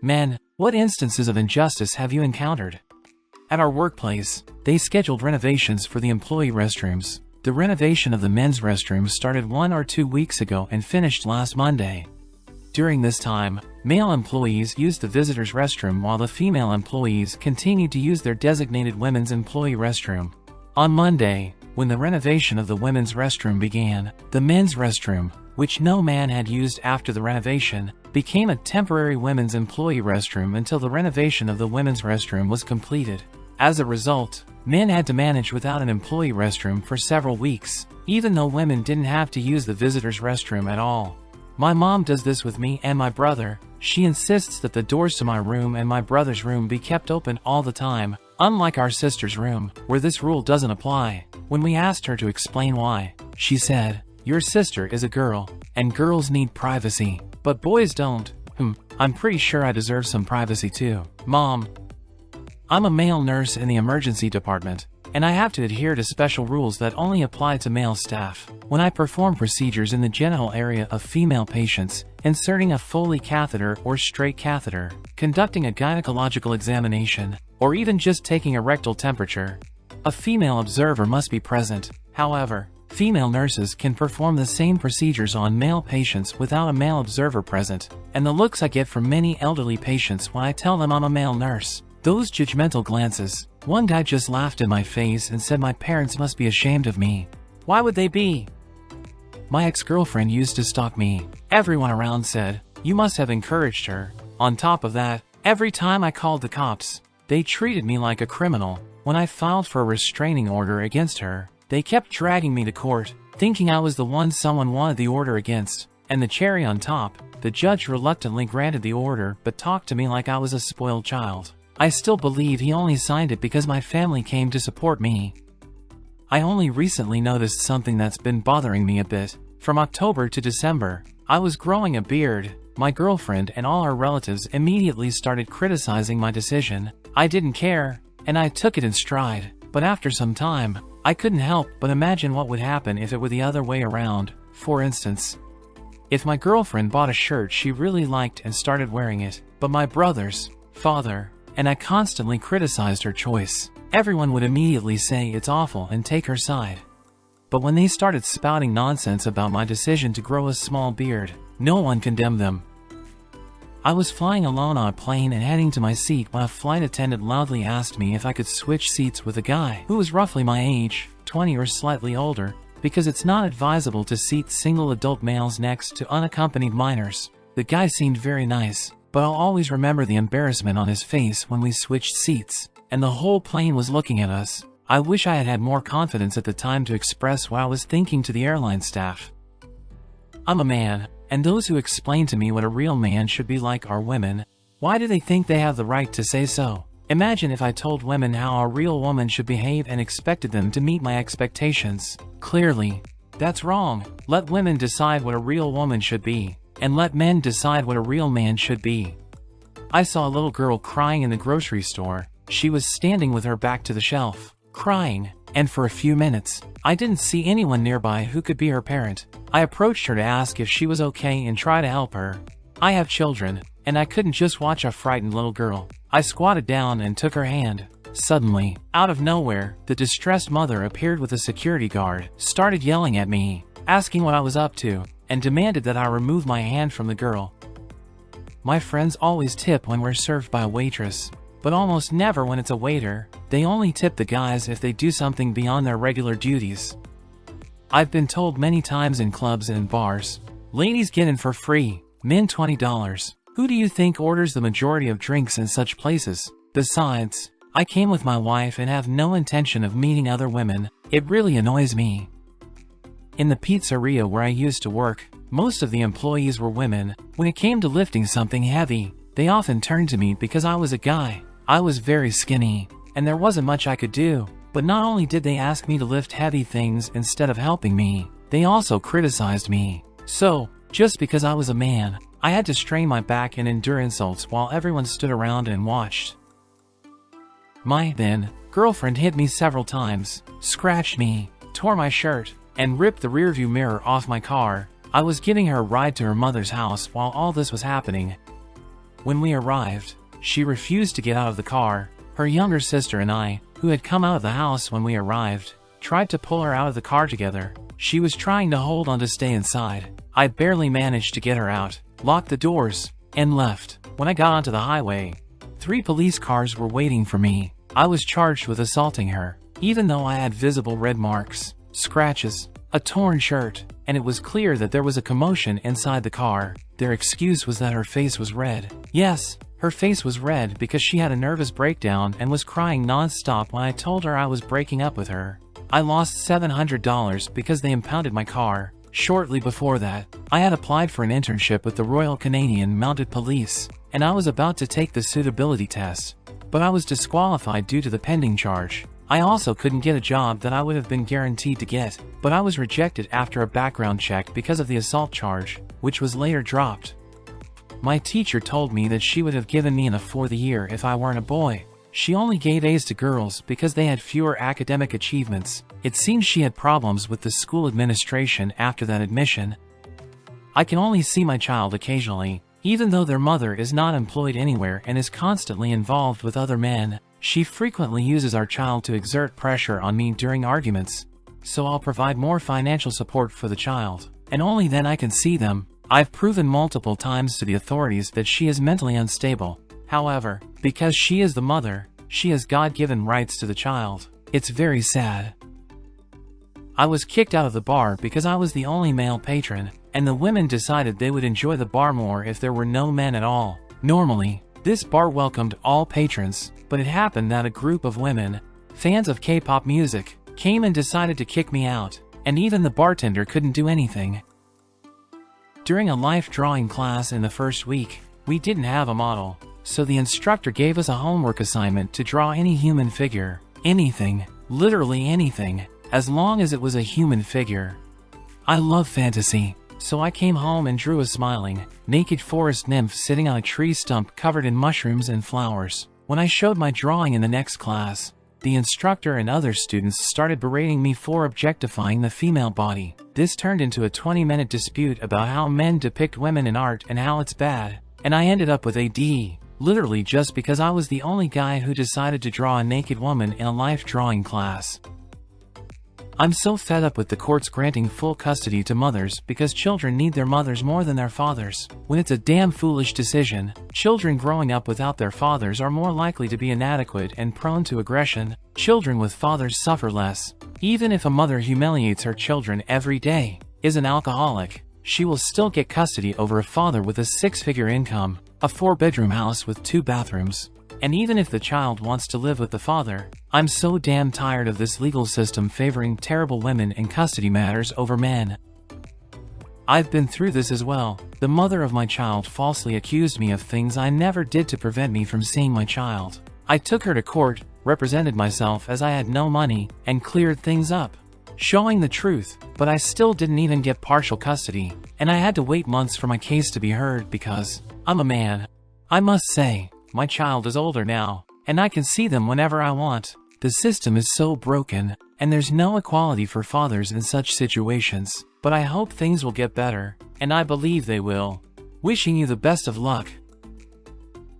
Men, what instances of injustice have you encountered? At our workplace, they scheduled renovations for the employee restrooms. The renovation of the men's restroom started 1 or 2 weeks ago and finished last Monday. During this time, male employees used the visitors' restroom while the female employees continued to use their designated women's employee restroom. On Monday, when the renovation of the women's restroom began, the men's restroom, which no man had used after the renovation, became a temporary women's employee restroom until the renovation of the women's restroom was completed. As a result, men had to manage without an employee restroom for several weeks, even though women didn't have to use the visitors' restroom at all. My mom does this with me and my brother. She insists that the doors to my room and my brother's room be kept open all the time, unlike our sister's room, where this rule doesn't apply. When we asked her to explain why, she said, "Your sister is a girl, and girls need privacy, but boys don't." I'm pretty sure I deserve some privacy too. Mom, I'm a male nurse in the emergency department, and I have to adhere to special rules that only apply to male staff. When I perform procedures in the genital area of female patients, inserting a Foley catheter or straight catheter, conducting a gynecological examination, or even just taking a rectal temperature, a female observer must be present. However, female nurses can perform the same procedures on male patients without a male observer present, and the looks I get from many elderly patients when I tell them I'm a male nurse. Those judgmental glances. One guy just laughed in my face and said my parents must be ashamed of me. Why would they be? My ex-girlfriend used to stalk me. Everyone around said, "You must have encouraged her." On top of that, every time I called the cops, they treated me like a criminal. When I filed for a restraining order against her, they kept dragging me to court, thinking I was the one someone wanted the order against. And the cherry on top, the judge reluctantly granted the order but talked to me like I was a spoiled child. I still believe he only signed it because my family came to support me. I only recently noticed something that's been bothering me a bit. From October to December, I was growing a beard. My girlfriend and all our relatives immediately started criticizing my decision. I didn't care, and I took it in stride. But after some time, I couldn't help but imagine what would happen if it were the other way around. For instance, if my girlfriend bought a shirt she really liked and started wearing it, but my brother's father and I constantly criticized her choice, everyone would immediately say it's awful and take her side. But when they started spouting nonsense about my decision to grow a small beard, no one condemned them. I was flying alone on a plane and heading to my seat when a flight attendant loudly asked me if I could switch seats with a guy who was roughly my age, 20 or slightly older, because it's not advisable to seat single adult males next to unaccompanied minors. The guy seemed very nice, but I'll always remember the embarrassment on his face when we switched seats, and the whole plane was looking at us. I wish I had had more confidence at the time to express what I was thinking to the airline staff. I'm a man, and those who explain to me what a real man should be like are women. Why do they think they have the right to say so? Imagine if I told women how a real woman should behave and expected them to meet my expectations. Clearly, that's wrong. Let women decide what a real woman should be, and let men decide what a real man should be. I saw a little girl crying in the grocery store. She was standing with her back to the shelf, crying, and for a few minutes, I didn't see anyone nearby who could be her parent. I approached her to ask if she was okay and try to help her. I have children, and I couldn't just watch a frightened little girl. I squatted down and took her hand. Suddenly, out of nowhere, the distressed mother appeared with a security guard, started yelling at me, asking what I was up to, and demanded that I remove my hand from the girl. My friends always tip when we're served by a waitress, but almost never when it's a waiter. They only tip the guys if they do something beyond their regular duties. I've been told many times in clubs and bars, ladies get in for free, men $20. Who do you think orders the majority of drinks in such places? Besides, I came with my wife and have no intention of meeting other women. It really annoys me. In the pizzeria where I used to work, most of the employees were women. When it came to lifting something heavy, they often turned to me because I was a guy. I was very skinny, and there wasn't much I could do. But not only did they ask me to lift heavy things instead of helping me, they also criticized me. So, just because I was a man, I had to strain my back and endure insults while everyone stood around and watched. My then girlfriend hit me several times, scratched me, tore my shirt, and ripped the rearview mirror off my car. I was giving her a ride to her mother's house while all this was happening. When we arrived, she refused to get out of the car. Her younger sister and I, who had come out of the house when we arrived, tried to pull her out of the car together. She was trying to hold on to stay inside. I barely managed to get her out, locked the doors, and left. When I got onto the highway, 3 police cars were waiting for me. I was charged with assaulting her, even though I had visible red marks, scratches, a torn shirt, and it was clear that there was a commotion inside the car. Their excuse was that her face was red. Yes, her face was red because she had a nervous breakdown and was crying non-stop when I told her I was breaking up with her. I lost $700 because they impounded my car. Shortly before that, I had applied for an internship with the Royal Canadian Mounted Police, and I was about to take the suitability test, but I was disqualified due to the pending charge. I also couldn't get a job that I would have been guaranteed to get, but I was rejected after a background check because of the assault charge, which was later dropped. My teacher told me that she would have given me an A for the year if I weren't a boy. She only gave A's to girls because they had fewer academic achievements. It seems she had problems with the school administration after that admission. I can only see my child occasionally, even though their mother is not employed anywhere and is constantly involved with other men. She frequently uses our child to exert pressure on me during arguments, so I'll provide more financial support for the child, and only then I can see them. I've proven multiple times to the authorities that she is mentally unstable. However, because she is the mother, she has God-given rights to the child. It's very sad. I was kicked out of the bar because I was the only male patron, and the women decided they would enjoy the bar more if there were no men at all. Normally, this bar welcomed all patrons, but it happened that a group of women, fans of K-pop music, came and decided to kick me out, and even the bartender couldn't do anything. During a life drawing class in the first week, we didn't have a model, so the instructor gave us a homework assignment to draw any human figure. Anything, literally anything, as long as it was a human figure. I love fantasy, so I came home and drew a smiling, naked forest nymph sitting on a tree stump covered in mushrooms and flowers. When I showed my drawing in the next class, the instructor and other students started berating me for objectifying the female body. This turned into a 20-minute dispute about how men depict women in art and how it's bad, and I ended up with a D, literally just because I was the only guy who decided to draw a naked woman in a life drawing class. I'm so fed up with the courts granting full custody to mothers because children need their mothers more than their fathers. When it's a damn foolish decision, children growing up without their fathers are more likely to be inadequate and prone to aggression. Children with fathers suffer less. Even if a mother humiliates her children every day, is an alcoholic, she will still get custody over a father with a 6-figure income, a 4-bedroom house with 2 bathrooms. And even if the child wants to live with the father, I'm so damn tired of this legal system favoring terrible women in custody matters over men. I've been through this as well. The mother of my child falsely accused me of things I never did to prevent me from seeing my child. I took her to court, represented myself as I had no money, and cleared things up, showing the truth, but I still didn't even get partial custody, and I had to wait months for my case to be heard because I'm a man. I must say, my child is older now, and I can see them whenever I want. The system is so broken, and there's no equality for fathers in such situations, but I hope things will get better, and I believe they will. Wishing you the best of luck.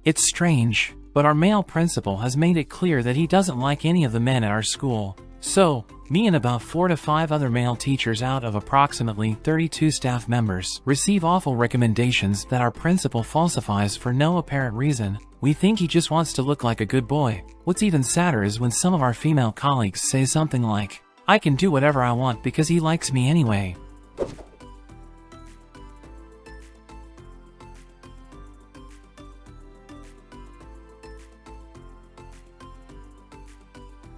It's strange, but our male principal has made it clear that he doesn't like any of the men at our school. So, me and about 4 to 5 other male teachers out of approximately 32 staff members receive awful recommendations that our principal falsifies for no apparent reason. We think he just wants to look like a good boy. What's even sadder is when some of our female colleagues say something like, "I can do whatever I want because he likes me anyway."